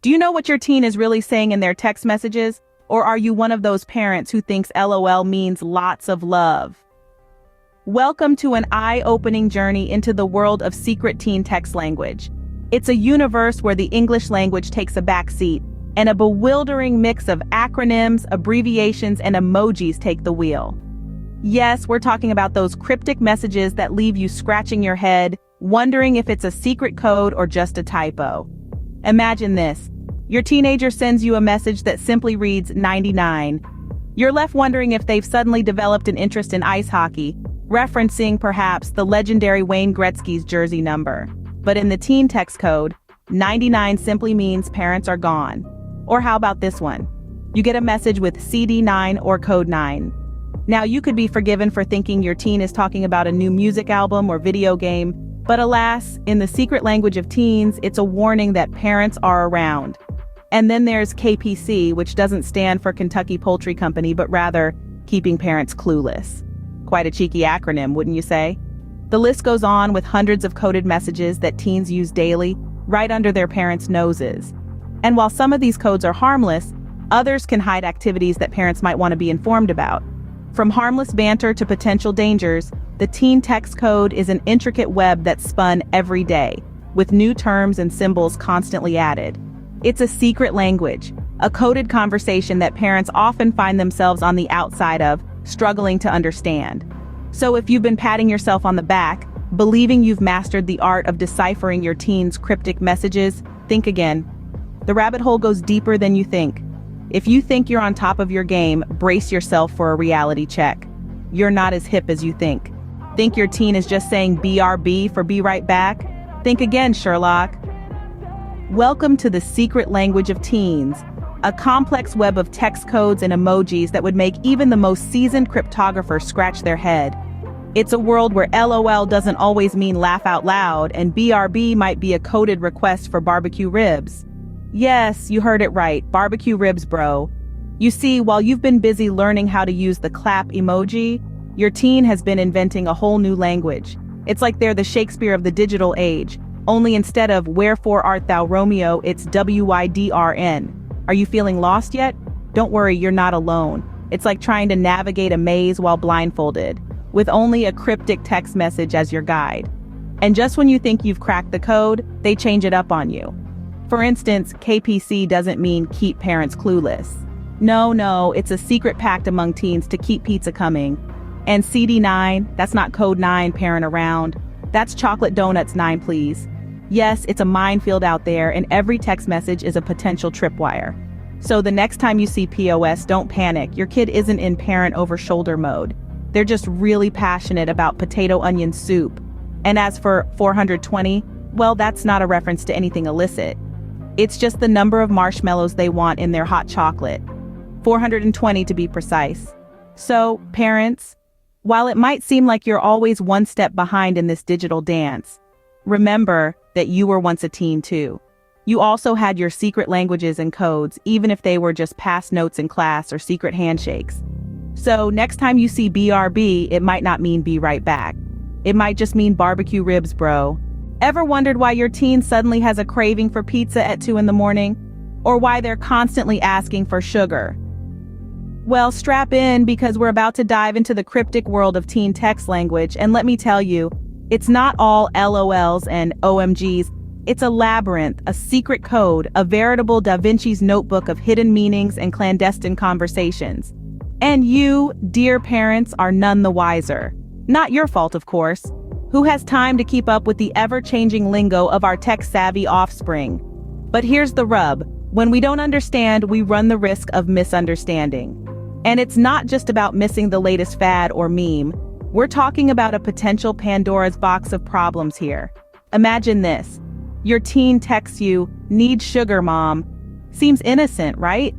Do you know what your teen is really saying in their text messages? Or are you one of those parents who thinks LOL means lots of love? Welcome to an eye-opening journey into the world of secret teen text language. It's a universe where the English language takes a backseat, and a bewildering mix of acronyms, abbreviations, and emojis take the wheel. Yes, we're talking about those cryptic messages that leave you scratching your head, wondering if it's a secret code or just a typo. Imagine this. Your teenager sends you a message that simply reads 99. You're left wondering if they've suddenly developed an interest in ice hockey, referencing perhaps the legendary Wayne Gretzky's jersey number. But in the teen text code, 99 simply means parents are gone. Or how about this one? You get a message with CD9 or code 9. Now, you could be forgiven for thinking your teen is talking about a new music album or video game, but alas, in the secret language of teens, it's a warning that parents are around. And then there's KPC, which doesn't stand for Kentucky Poultry Company, but rather keeping parents clueless. Quite a cheeky acronym, wouldn't you say? The list goes on with hundreds of coded messages that teens use daily, right under their parents' noses. And while some of these codes are harmless, others can hide activities that parents might want to be informed about. From harmless banter to potential dangers, the teen text code is an intricate web that's spun every day, with new terms and symbols constantly added. It's a secret language, a coded conversation that parents often find themselves on the outside of, struggling to understand. So if you've been patting yourself on the back, believing you've mastered the art of deciphering your teen's cryptic messages, think again. The rabbit hole goes deeper than you think. If you think you're on top of your game, brace yourself for a reality check. You're not as hip as you think. Think your teen is just saying BRB for be right back? Think again, Sherlock. Welcome to the secret language of teens, a complex web of text codes and emojis that would make even the most seasoned cryptographer scratch their head. It's a world where LOL doesn't always mean laugh out loud, and BRB might be a coded request for barbecue ribs. Yes, you heard it right, barbecue ribs, bro. You see, while you've been busy learning how to use the clap emoji, your teen has been inventing a whole new language. It's like they're the Shakespeare of the digital age, only instead of wherefore art thou Romeo, it's WYDRN. Are you feeling lost yet? Don't worry, you're not alone. It's like trying to navigate a maze while blindfolded, with only a cryptic text message as your guide. And just when you think you've cracked the code, they change it up on you. For instance, KPC doesn't mean keep parents clueless. No, it's a secret pact among teens to keep pizza coming. And CD9, that's not code 9 parent around. That's chocolate donuts 9 please. Yes, it's a minefield out there, and every text message is a potential tripwire. So the next time you see POS, don't panic. Your kid isn't in parent over shoulder mode. They're just really passionate about potato onion soup. And as for 420, well, that's not a reference to anything illicit. It's just the number of marshmallows they want in their hot chocolate. 420 to be precise. So, parents, while it might seem like you're always one step behind in this digital dance, remember that you were once a teen too. You also had your secret languages and codes, even if they were just past notes in class or secret handshakes. So next time you see BRB, it might not mean be right back. It might just mean barbecue ribs, bro. Ever wondered why your teen suddenly has a craving for pizza at 2 in the morning? Or why they're constantly asking for sugar? Well, strap in, because we're about to dive into the cryptic world of teen text language, and let me tell you, it's not all LOLs and OMGs. It's a labyrinth, a secret code, a veritable Da Vinci's notebook of hidden meanings and clandestine conversations. And you, dear parents, are none the wiser. Not your fault, of course. Who has time to keep up with the ever-changing lingo of our tech-savvy offspring? But here's the rub. When we don't understand, we run the risk of misunderstanding. And it's not just about missing the latest fad or meme. We're talking about a potential Pandora's box of problems here. Imagine this. Your teen texts you, "Need sugar, mom." Seems innocent, right?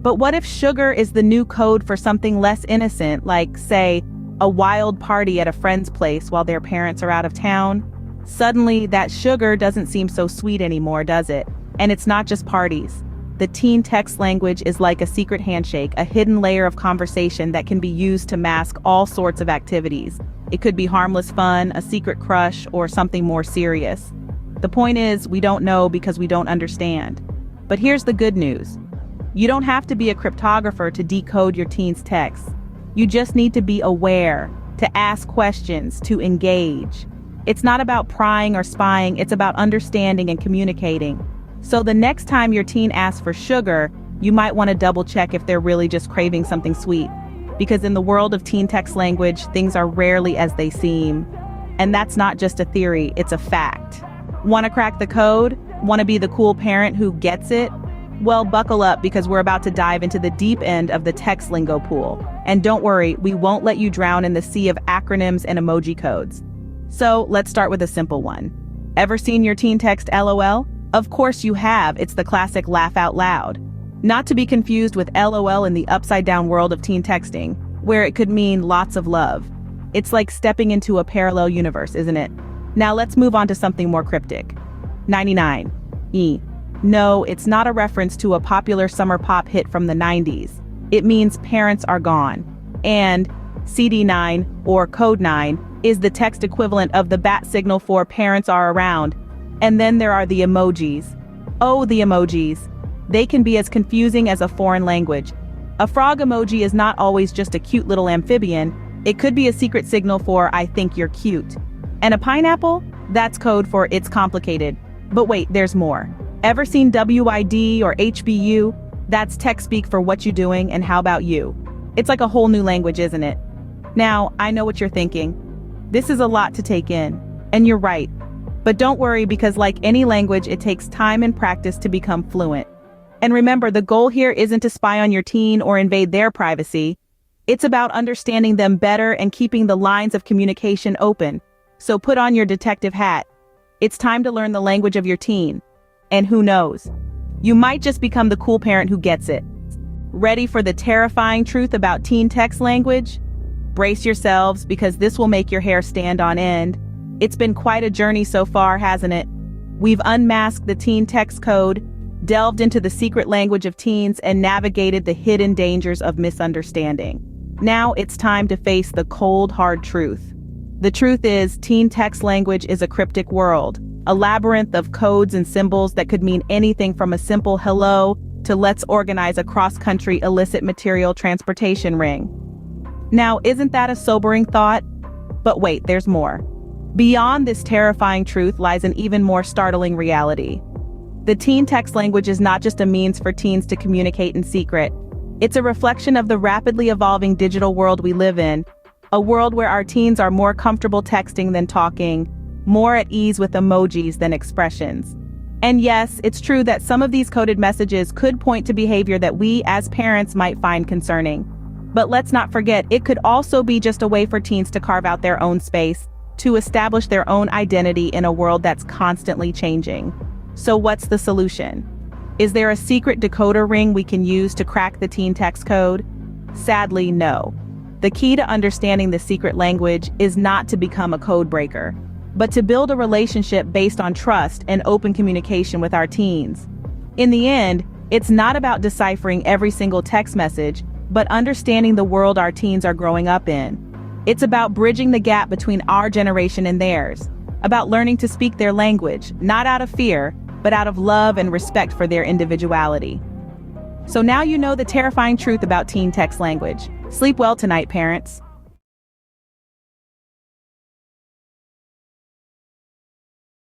But what if sugar is the new code for something less innocent, like, say, a wild party at a friend's place while their parents are out of town? Suddenly, that sugar doesn't seem so sweet anymore, does it? And it's not just parties. The teen text language is like a secret handshake, a hidden layer of conversation that can be used to mask all sorts of activities. It could be harmless fun, a secret crush, or something more serious. The point is, we don't know because we don't understand. But here's the good news. You don't have to be a cryptographer to decode your teen's texts. You just need to be aware, to ask questions, to engage. It's not about prying or spying, it's about understanding and communicating. So the next time your teen asks for sugar, you might want to double check if they're really just craving something sweet. Because in the world of teen text language, things are rarely as they seem. And that's not just a theory, it's a fact. Want to crack the code? Want to be the cool parent who gets it? Well, buckle up because we're about to dive into the deep end of the text lingo pool. And don't worry, we won't let you drown in the sea of acronyms and emoji codes. So let's start with a simple one. Ever seen your teen text LOL? Of course you have, it's the classic laugh out loud. Not to be confused with LOL in the upside down world of teen texting, where it could mean lots of love. It's like stepping into a parallel universe, isn't it? Now let's move on to something more cryptic. 99. No, it's not a reference to a popular summer pop hit from the 90s. It means parents are gone. And CD9, or Code 9, is the text equivalent of the bat signal for parents are around. And then there are the emojis. Oh, the emojis. They can be as confusing as a foreign language. A frog emoji is not always just a cute little amphibian. It could be a secret signal for I think you're cute. And a pineapple? That's code for it's complicated. But wait, there's more. Ever seen WID or HBU? That's tech speak for what you doing and how about you. It's like a whole new language, isn't it? Now, I know what you're thinking. This is a lot to take in. And you're right. But don't worry because like any language, it takes time and practice to become fluent. And remember, the goal here isn't to spy on your teen or invade their privacy. It's about understanding them better and keeping the lines of communication open. So put on your detective hat. It's time to learn the language of your teen. And who knows? You might just become the cool parent who gets it. Ready for the terrifying truth about teen text language? Brace yourselves because this will make your hair stand on end. It's been quite a journey so far, hasn't it? We've unmasked the teen text code, delved into the secret language of teens, and navigated the hidden dangers of misunderstanding. Now it's time to face the cold, hard truth. The truth is, teen text language is a cryptic world, a labyrinth of codes and symbols that could mean anything from a simple hello to let's organize a cross-country illicit material transportation ring. Now, isn't that a sobering thought? But wait, there's more. Beyond this terrifying truth lies an even more startling reality. The teen text language is not just a means for teens to communicate in secret. It's a reflection of the rapidly evolving digital world we live in, a world where our teens are more comfortable texting than talking, more at ease with emojis than expressions. And yes, it's true that some of these coded messages could point to behavior that we as parents might find concerning. But let's not forget, it could also be just a way for teens to carve out their own space, to establish their own identity in a world that's constantly changing. So what's the solution? Is there a secret decoder ring we can use to crack the teen text code? Sadly, no. The key to understanding the secret language is not to become a code breaker, but to build a relationship based on trust and open communication with our teens. In the end, it's not about deciphering every single text message, but understanding the world our teens are growing up in. It's about bridging the gap between our generation and theirs, about learning to speak their language, not out of fear, but out of love and respect for their individuality. So now you know the terrifying truth about teen text language. Sleep well tonight, parents.